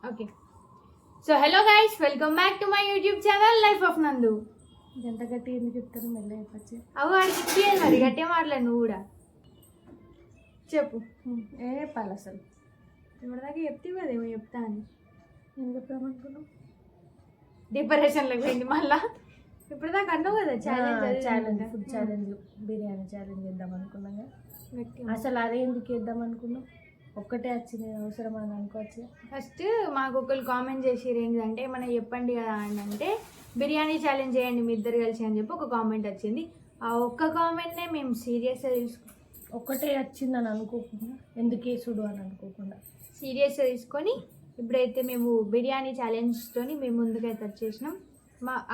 Okay. So hello guys, welcome back to my YouTube channel life of నందు. ఎంత గట్టి ఎందుకు చెప్తాను మెల్ల చెప్పచ్చు. అవు అడిగి మరి గట్టే మాట్లాడు నువ్వు కూడా చెప్పు. ఏ చెప్పాలి అసలు ఇప్పటిదాకా చెప్తే అదేమో చెప్తా అని ఏం చెప్తామనుకున్నావు? డిప్రెషన్లోకి పోయింది మళ్ళా. ఇప్పటిదాకా అన్నావు కదా challenge food challenge biryani challenge చేద్దాం అనుకున్నాగా. అసలు అదే ఎందుకు వేద్దాం అనుకున్నాం? ఒక్కటే వచ్చింది అవసరం అని అనుకోవచ్చు. ఫస్ట్ మాకు ఒకరు కామెంట్ చేసిరు ఏంటంటే మనం చెప్పండి కదా అని అంటే బిర్యానీ ఛాలెంజ్ చేయండి మీ ఇద్దరు కలిసి అని చెప్పి ఒక కామెంట్ వచ్చింది. ఆ ఒక్క కామెంట్నే మేము సీరియస్గా ఒక్కటే వచ్చిందని అనుకోకుండా ఎందుకు వేసుడు అని అనుకోకుండా సీరియస్గా తీసుకొని ఇప్పుడైతే మేము బిర్యానీ ఛాలెంజ్తోని మేము ముందుకైతే వచ్చేసినాం.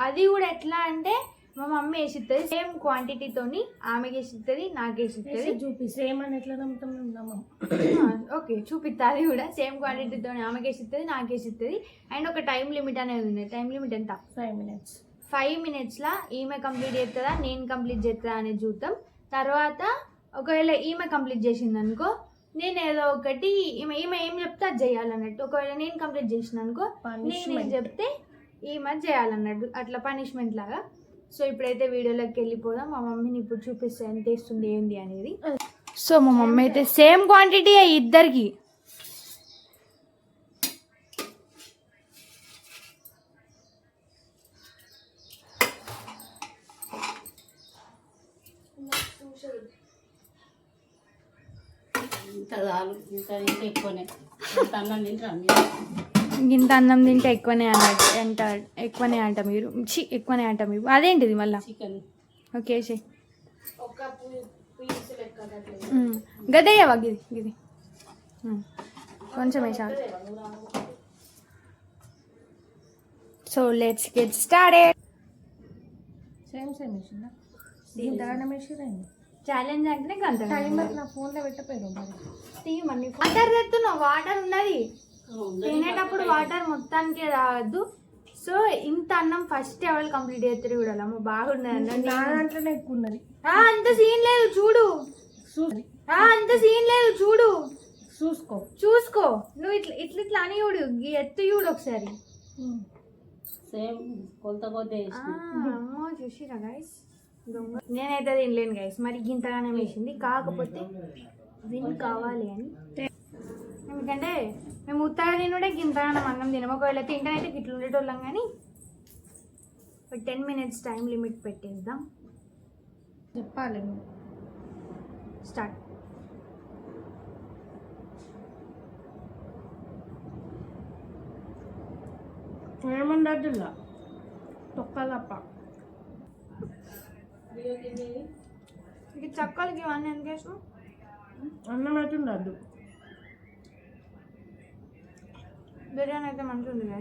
అది కూడా ఎట్లా అంటే మా మమ్మీ వేసిస్తుంది సేమ్ క్వాంటిటీతోని, ఆమెకి వేసిస్తుంది, నాకు వేసిస్తుంది. చూపి సేమ్ అని ఎట్లా నమ్ముతాం? ఓకే చూపిస్తా. అది కూడా సేమ్ క్వాంటిటీతో ఆమెకి వేసిస్తుంది, నాకు వేసిస్తుంది. అండ్ ఒక టైం లిమిట్ అనేది ఉంది. టైం లిమిట్ ఎంత? 5 minutes. 5 minutesలో ఈమె కంప్లీట్ చేస్తుందా నేను కంప్లీట్ చేస్తుందా అనేది చూద్దాం. తర్వాత ఒకవేళ ఈమె కంప్లీట్ చేసింది అనుకో నేను ఏదో ఒకటి ఈమె ఏం చెప్తే అది చేయాలన్నట్టు. ఒకవేళ నేను కంప్లీట్ చేసిన అనుకో నేను ఏం చెప్తే ఈమె చేయాలన్నట్టు, అట్లా పనిష్మెంట్ లాగా. సో ఇప్పుడైతే వీడియోలోకి వెళ్ళిపోదాం. మా మమ్మీని ఇప్పుడు చూపిస్తే ఎంత వేస్తుంది ఏంది అనేది. సో మా మమ్మీ అయితే సేమ్ క్వాంటిటీ ఇద్దరికి. ఇంత అన్నం తింటే ఎక్కువనే అంట మీరు. ఎక్కువనే అంట మీరు. అదేంటిది మళ్ళీ చికెన్. ఓకే గదేయవా గిది కొంచెం వేసాలి. So let's get started. Same దీంతో మెషిన్ ఛాలెంజ్ అంటే గంట టైమర్ నా ఫోన్లో పెట్టపోయారు మరి. తీయమని వాటర్ తెస్తున్నావు. వాటర్ ఉన్నది, తినేటప్పుడు వాటర్ మొత్తానికి రావద్దు. సో ఇంత అన్నం ఫస్ట్ ఎవరు కంప్లీట్ చేస్తారు కూడా బాగున్నది. దాంట్లోనే ఎక్కువ ఉన్నది. అంత సీన్ లేదు చూడు. అంత సీన్ లేదు చూడు. చూసుకో నువ్వు ఇట్లా ఇట్లా ఇట్లా అని చూడు. ఎత్తు చూడు ఒకసారి. చూసిరా గైస్, నేనైతే తినలేను గైస్. మరి గింతగానే వేసింది. కాకపోతే విన్ కావాలి అని, ఎందుకంటే మేము ఉత్తగా తినుడే గింతగానం అన్నం తినము. ఒకవేళ తింటానైతే గిట్లు ఉండేటోళ్ళం. కానీ 10 minutes టైం లిమిట్ పెట్టేద్దాం. చెప్పాలి స్టార్ట్. ఏముండదులా తొక్కలప్ప ఇక చక్కలకి ఇవన్నీ ఎందుకు వేసాం? అన్నం అయితే ఉండద్దు. బిర్యానీ అయితే మంచిగా ఉంది కదా.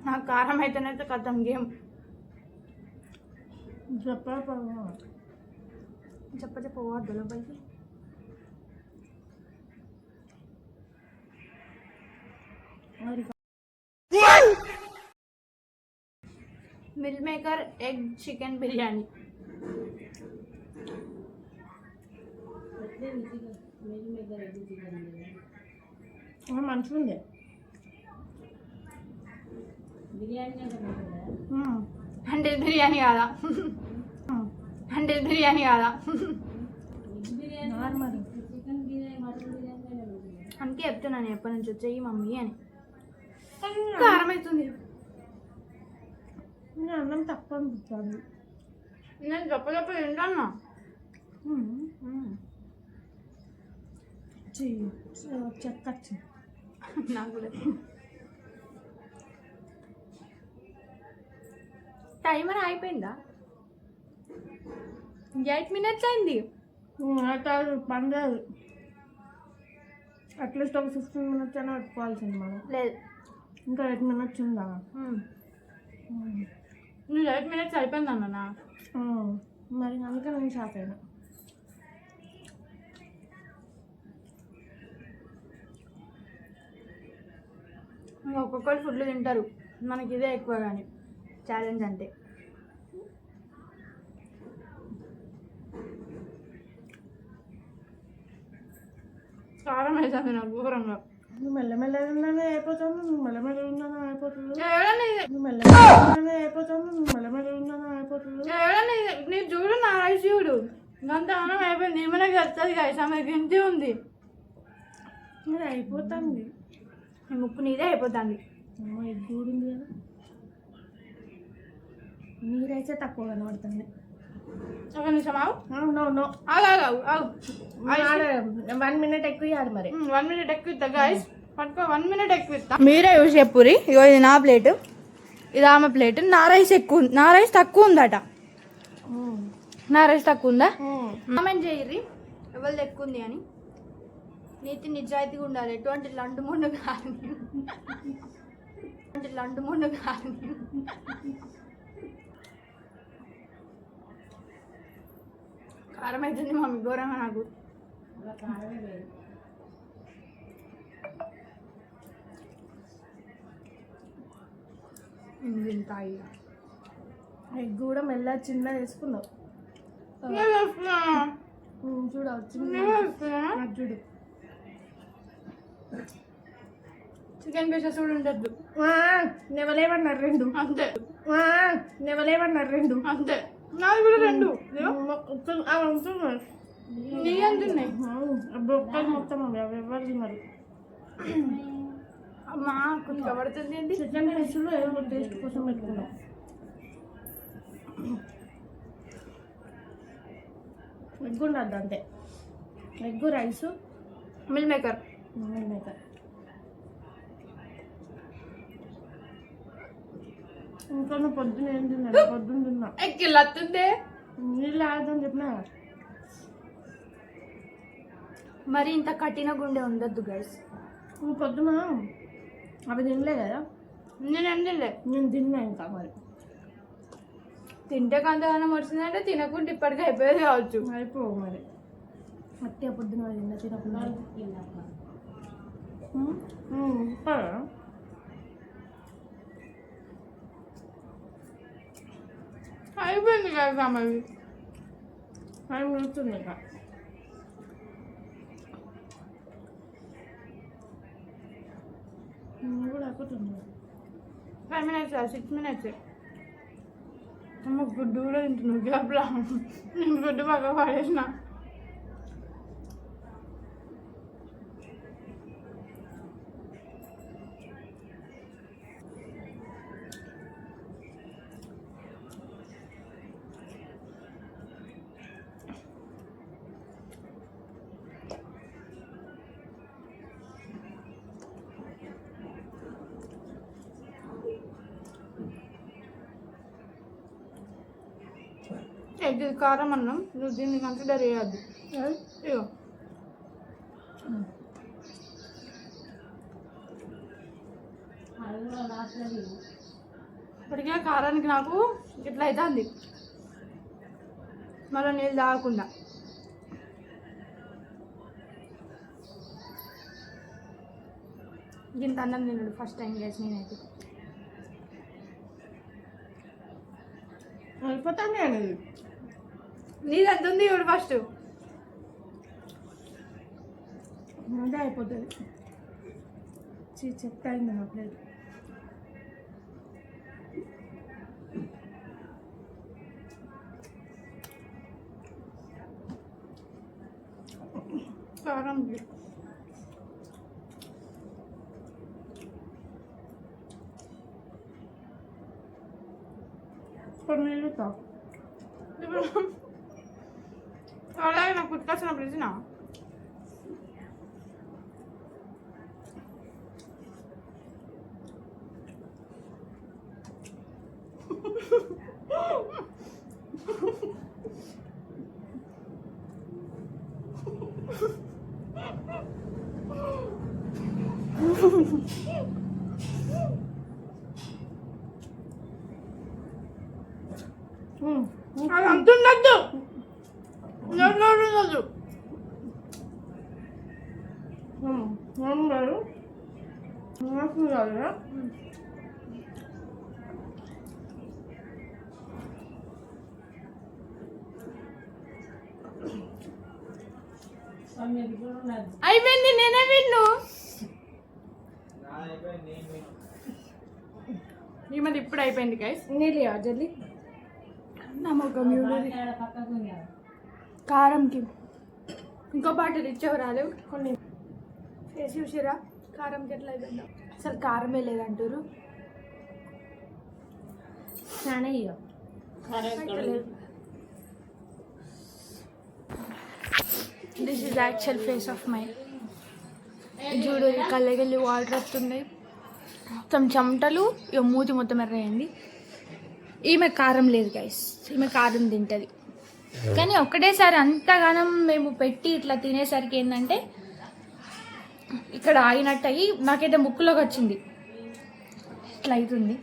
నాకు కారం అయితేనైతే కథం గేమ్. చెప్పవద్దు లోపలికి. Meal maker egg chicken biryani. మంచిగా ఉంది హండిల్ బిర్యానీ కాదా? హండిల్ బిర్యానీ కాదా? అందుకే చెప్తున్నాను ఎప్పటి నుంచి వచ్చాయి మమ్మీ అని. కారం అవుతుంది. అన్నం తక్కువ అనిపిస్తుంది. నేను చెప్ప తింటాను. చెక్క నాకు కూడా. టైమర్ అయిపోయిందా? 8 minutes అయింది. పనిలేదు. అట్లీస్ట్ ఒక 15 minutes అయినా పెట్టుకోవాల్సింది మనం. లేదు ఇంకా 8 minutes ఉందా? నువ్వు 8 minutes అయిపోయింది అన్నా. మరి అందుకే నేను షాక్ అయినా. ఒక్కొక్కరు ఫుడ్లు తింటారు, మనకి ఇదే ఎక్కువ. కానీ ఛాలెంజ్ అంటే. కారం వేసాను నాకు ఘోరంగా. నువ్వు మెల్లమెల్లగానే అయిపోతాను, నువ్వు మెల్లమెల్లగానే అయిపోతుంది, నువ్వు మెల్లమెల్లగానే అయిపోతాను, నువ్వు మెల్లమెల్లగానే అయిపోతుంది. నేను చూడు నా రైస్ చూడు గంత అన్నం అయిపోయింది. ఏమైనా వస్తుంది కదా ఆమె గింటి ఉంది. మరి అయిపోతుంది, ముక్కు నీదే అయిపోతుంది. ఎగ్గు కూడా ఉంది కదా, నీరైతే తక్కువ కనబడుతుంది. ఒక నిమిషం ఆగు. నో నో ఆగు 1 minute ఎక్కువ ఇవ్వాలి మరి. 1 minute ఎక్కువ ఇస్తా గైస్, పట్టుకో. 1 minute ఎక్కువ ఇస్తా. మీరే యూజ్ చెప్పురి. ఇగో ఇది నా ప్లేట్, ఇది ఆమె ప్లేట్. నా రైస్ ఎక్కువ, నా రైస్ తక్కువ ఉందట. నా రైస్ తక్కువ ఉందా? కామెంట్ చేయర్రి ఎవరిది ఎక్కువ ఉంది అని. నీతి నిజాయితీగా ఉండాలి. ఎటువంటి లండు ముండు కాదు, లండు ముండు కాదు. కారం అవుతుంది మమ్మీ ఘోరంగా నాకు. ఎగ్ కూడా మెల్ల చిన్న వేసుకున్నావు చూడ చూడు. చికెన్ పీసెస్ కూడా ఉండద్దు. నెవలేమన్నారు 2 అంతే. నెవలేమన్నారు 2 అంతే. నాది కూడా 2. నీ అంటున్నాయి మొత్తం ఎవరు తిన్నారు. అమ్మా కొద్దిగా పడుతుంది ఏంటి. చికెన్ పీసులు ఏదో టేస్ట్ కోసం పెట్టుకున్నాం. ఎగ్ ఉండద్దు అంతే. Egg rice meal maker. ఇంకా నువ్వు పొద్దున్న ఏం తిన్నా? పొద్దున్న తిన్నా ఎక్కిల్లత్తుందే. నీళ్ళు ఆడదని చెప్పినా. మరి ఇంత కఠిన గుండె ఉండద్దు గైస్. నువ్వు పొద్దున అవి తినలే కదా? నేను తినలే. నేను తిన్నా ఇంకా. మరి తింటే కంతగానం వచ్చిందంటే తినకుండా ఇప్పటికీ అయిపోయేది కావచ్చు. అయిపోవు మరి. అట్టే పొద్దున తిన్నా తినకుండా అయిపోయింది కదా మరి. టైం అవుతుంది ఇంకా. కూడా అయిపోతుంది. 5 minutes 6 minutes. అమ్మ గుడ్డు కూడా తింటున్నావు గ్యాప్లా. నేను గుడ్డు బాగా పడేసిన. ఇది కారం అన్నం, నువ్వు దీన్ని కన్సిడర్ చేయద్దు. ఇగో ఇప్పటికే కారానికి నాకు ఇట్లా అవుతుంది మళ్ళీ నీళ్ళు తాగకుండా. ఇంత అన్నం తిన్నాడు ఫస్ట్ టైం చేసి నేనైతే. అయిపోతానే అనేది నీది ఎంత ఉంది ఇప్పుడు ఫస్ట్. అదే అయిపోతుంది. చెత్త అయింది నా ప్లేట్. కారం కొన్ని నీళ్ళు తాగు. అలాగే నాకు గుర్తొచ్చినప్పుడు ఇచ్చిన. అది అంతుండద్దు, ఉండద్దు. గారు నాకు కాదు అయిపోయింది, నేనే విన్ను. ఈమెది ఇప్పుడు అయిపోయింది గైస్. నీళ్ళు జల్లి నమ్మకం కారంకి ఇంకో పాట ఇచ్చేవి రాలేవు. కొన్ని చేసి చూసిరా కారంకి ఎట్లా అయిపోయిందా? అసలు కారమే లేదంటారు. చాలా ఇయ్య this is actual face of my చూడు, కళ్ళకెళ్ళి వాటర్ వస్తున్నాయి, మొత్తం చెమటలు, ఇక మూతి మొత్తం ఎర్రయ్యింది. ఈమె కారం లేదు గైస్, ఈమె కారం తింటుంది. కానీ ఒక్కటేసారి అంతగానం మేము పెట్టి ఇట్లా తినేసరికి ఏంటంటే ఇక్కడ ఆగినట్టు అయ్యి నాకైతే ముక్కులోకి వచ్చింది, ఇట్లా అవుతుంది.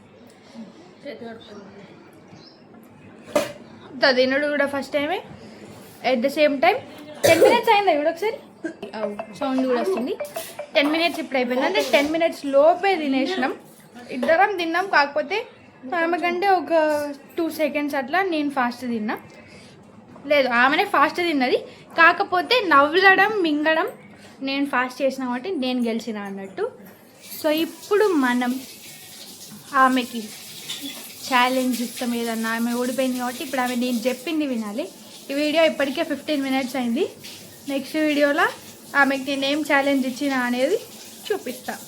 తినడు కూడా ఫస్ట్ టైమే. At the same time 10 minutes అయిందా ఇప్పుడు ఒకసారి సౌండ్ కూడా వస్తుంది. 10 minutes ఇప్పుడు అయిపోయింది. అంటే 10 minutes లోపే తినేసినాం, ఇద్దరం తిన్నాం. కాకపోతే ఆమె కంటే ఒక 2 seconds అట్లా నేను ఫాస్ట్ తిన్నా. లేదు, ఆమెనే ఫాస్ట్ తిన్నది, కాకపోతే నవ్వడం మింగడం నేను ఫాస్ట్ చేసిన కాబట్టి నేను గెలిచిన అన్నట్టు. సో ఇప్పుడు మనం ఆమెకి ఛాలెంజ్ ఇస్తాం ఏదన్నా. ఆమె ఓడిపోయింది కాబట్టి ఇప్పుడు ఆమె నేను చెప్పింది వినాలి. ఈ వీడియో ఇప్పటికే 15 minutes అయింది. నెక్స్ట్ వీడియోలో ఆమెకి నేనేం ఛాలెంజ్ ఇచ్చినా అనేది చూపిస్తాను.